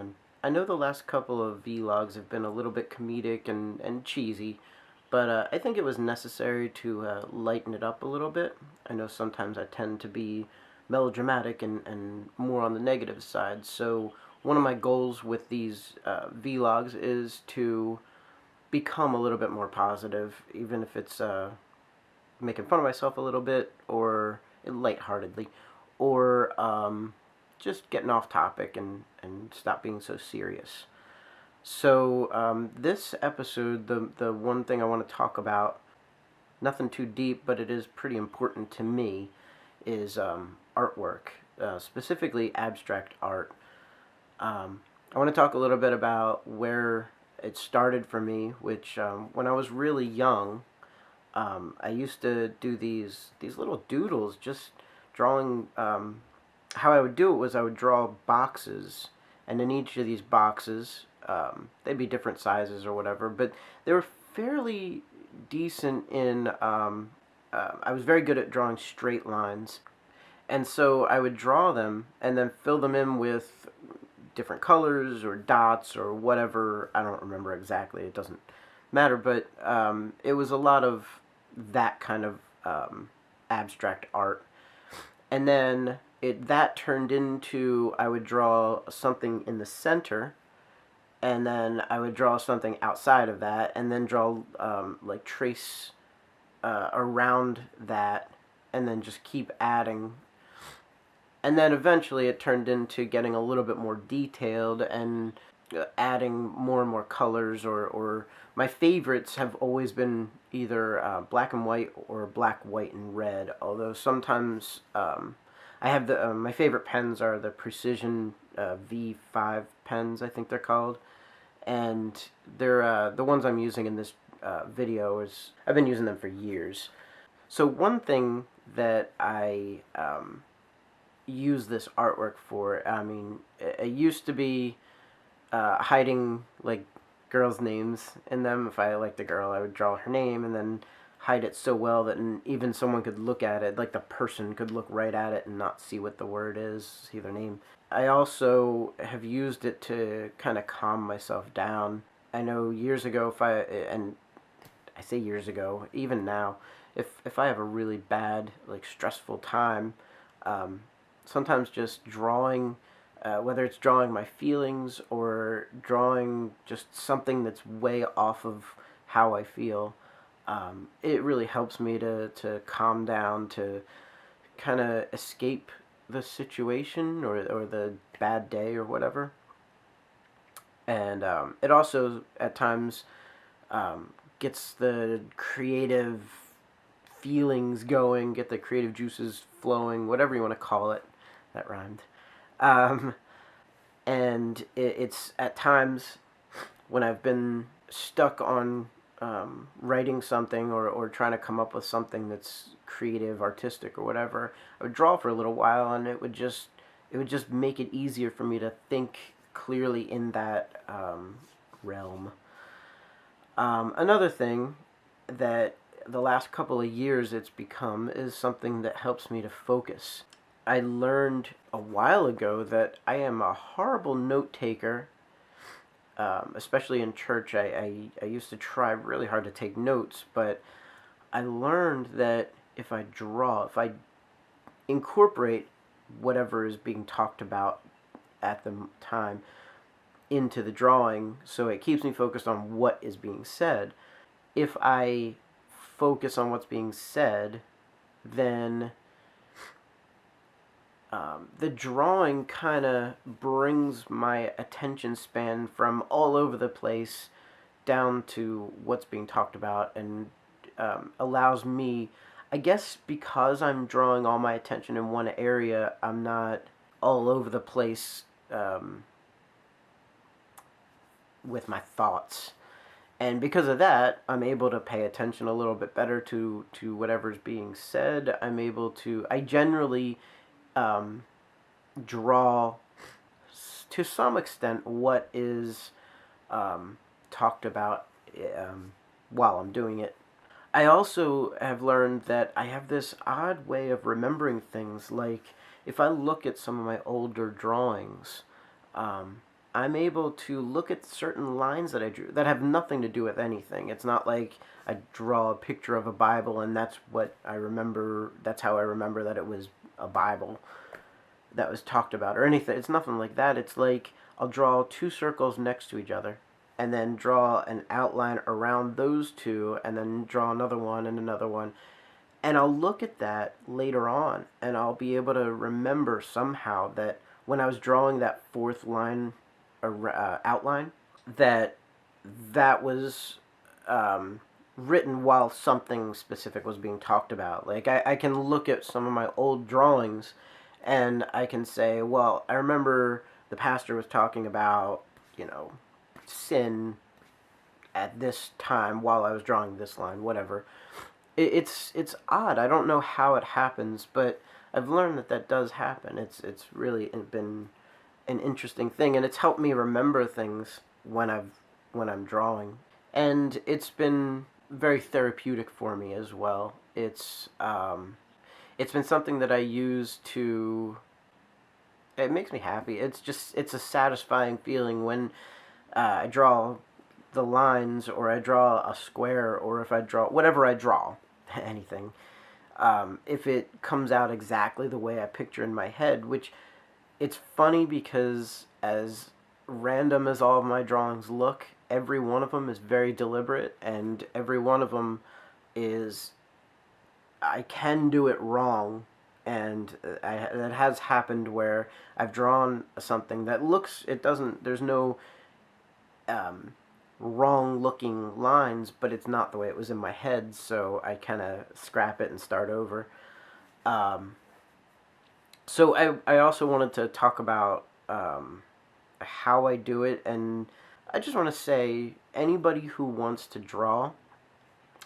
going? I know the last couple of vlogs have been a little bit comedic and cheesy, but I think it was necessary to lighten it up a little bit. I know sometimes I tend to be melodramatic and more on the negative side, so one of my goals with these vlogs is to become a little bit more positive, even if it's making fun of myself a little bit, or lightheartedly, or just getting off topic and stop being so serious. So this episode, the one thing I want to talk about, nothing too deep, but it is pretty important to me, is artwork, specifically abstract art. I want to talk a little bit about where it started for me, which when I was really young, I used to do these little doodles, just drawing. How I would do it was I would draw boxes, and in each of these boxes, they'd be different sizes or whatever, but they were fairly decent in. I was very good at drawing straight lines, and so I would draw them and then fill them in with different colors or dots or whatever. I don't remember exactly. It doesn't matter, but it was a lot of that kind of abstract art. And then that turned into, I would draw something in the center, and then I would draw something outside of that, and then draw like trace around that, and then just keep adding. And then eventually it turned into getting a little bit more detailed and adding more and more colors, or my favorites have always been either black and white or black, white, and red, although sometimes I have my favorite pens are the Precision V5 pens, I think they're called, and they're the ones I'm using in this video. I've been using them for years. So one thing that I use this artwork for, I mean, it used to be hiding like girls' names in them. If I liked a girl, I would draw her name and then hide it so well that even someone could look at it, like the person could look right at it and not see what the word is, see their name. I also have used it to kind of calm myself down. I know years ago, and I say years ago, even now, if I have a really bad, like stressful time, um, sometimes just drawing, whether it's drawing my feelings or drawing just something that's way off of how I feel, it really helps me to calm down, to kind of escape the situation or the bad day or whatever. And it also, at times, gets the creative feelings going, get the creative juices flowing, whatever you want to call it. That rhymed. Um, and it's at times when I've been stuck on writing something, or trying to come up with something that's creative, artistic, or whatever, I would draw for a little while, and it would just make it easier for me to think clearly in that realm. Another thing that the last couple of years it's become is something that helps me to focus. I learned a while ago that I am a horrible note taker, especially in church. I used to try really hard to take notes, but I learned that if I incorporate whatever is being talked about at the time into the drawing, so it keeps me focused on what is being said. If I focus on what's being said, then the drawing kind of brings my attention span from all over the place down to what's being talked about, and allows me, I guess because I'm drawing all my attention in one area, I'm not all over the place with my thoughts. And because of that, I'm able to pay attention a little bit better to whatever's being said. I generally draw to some extent what is talked about while I'm doing it. I also have learned that I have this odd way of remembering things. Like, if I look at some of my older drawings, I'm able to look at certain lines that I drew that have nothing to do with anything. It's not like I draw a picture of a Bible and that's what I remember, that's how I remember that it was a Bible that was talked about or anything. It's nothing like that. It's like I'll draw two circles next to each other and then draw an outline around those two and then draw another one and another one. And I'll look at that later on and I'll be able to remember somehow that when I was drawing that fourth line outline, that that was written while something specific was being talked about. Like I can look at some of my old drawings and I can say, well, I remember the pastor was talking about, you know, sin at this time while I was drawing this line, whatever. It's odd. I don't know how it happens, but I've learned that that does happen. It's really been an interesting thing, and it's helped me remember things when I'm drawing, and it's been very therapeutic for me as well. It's been something that I use to. It makes me happy. It's a satisfying feeling when I draw the lines, or I draw a square, or if I draw whatever I draw, anything. If it comes out exactly the way I picture in my head, which it's funny because as random as all of my drawings look, every one of them is very deliberate, and every one of them is I can do it wrong, and that has happened where I've drawn something that looks it doesn't there's no wrong looking lines, but it's not the way it was in my head, so I kind of scrap it and start over. Um, so I also wanted to talk about how I do it, and I just want to say anybody who wants to draw,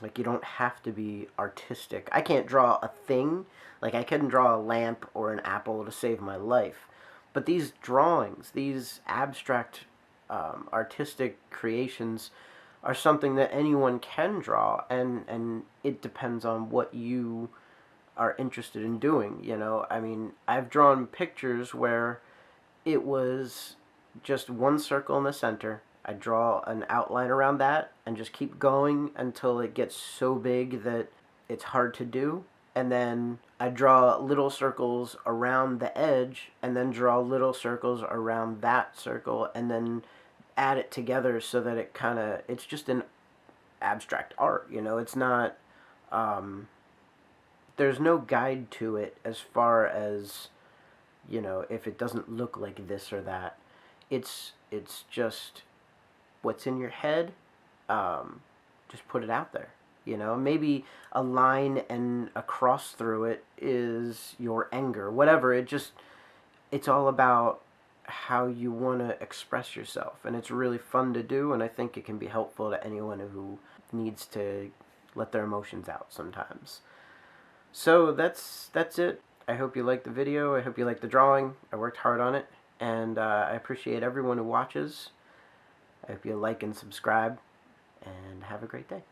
like, you don't have to be artistic. I can't draw a thing. Like, I couldn't draw a lamp or an apple to save my life. But these drawings, these abstract artistic creations, are something that anyone can draw, and it depends on what you are interested in doing. You know, I mean, I've drawn pictures where it was just one circle in the center. I draw an outline around that and just keep going until it gets so big that it's hard to do. And then I draw little circles around the edge and then draw little circles around that circle and then add it together so that it's just an abstract art, you know. It's not there's no guide to it as far as, you know, if it doesn't look like this or that. It's just what's in your head. Just put it out there. You know, maybe a line and a cross through it is your anger. Whatever. It's all about how you want to express yourself, and it's really fun to do, and I think it can be helpful to anyone who needs to let their emotions out sometimes. So that's it. I hope you liked the video. I hope you liked the drawing. I worked hard on it, and I appreciate everyone who watches. I hope you like and subscribe, and have a great day.